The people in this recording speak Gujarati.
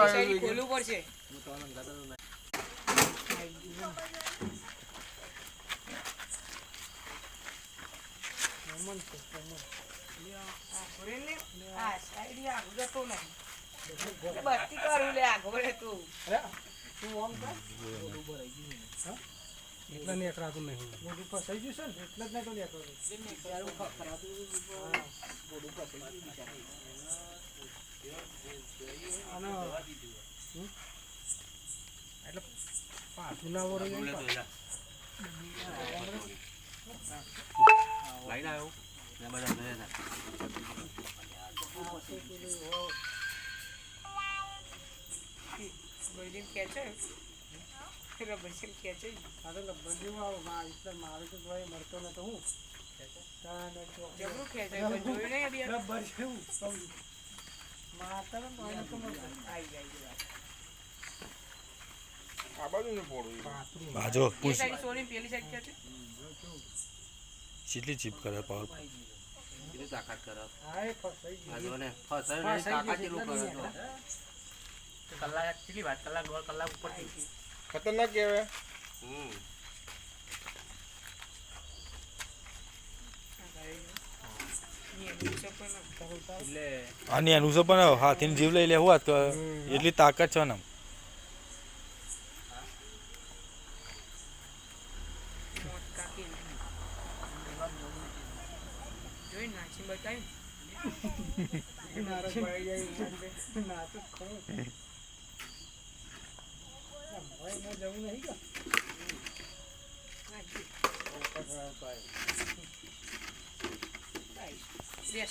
આવ્યો ખોલવું પડશે બસ્તી કરું લે આગળ તું એટલા ને એકરાતું નહીં મોઢું ફસાઈ ગયું છે ને એટલે જ નહીં તો એટલે પાછું ના વળે લાઈન આવ્યો બધા મારે તો ભાઈ મળતો ને તો હું જબરું ખેંચે જોયું નહીં અભી રબર જેવું માતા આવી જાય આ બાજુ ને પોડું બાજો એ સાઈડ સોની પેલી સાઈડ ખેંચે કેટલી ચીપ કરે પાવર કેટલી તાકાત કરે હા એ ફસાઈ ગયું આજો ને ફસાય ને તાકાત એટલું કરે તો કલાક કેટલી વાત કલાક 1.5 કલાક ઉપર થઈ ગઈ ખતરનાક કહેવાય આની અનુસર પણ હાથીને જીવ લઈ લેવું હોત એટલી તાકાત છે ને જોઈ નાચી બતાવી ના તો ખરો જવું નહીં કે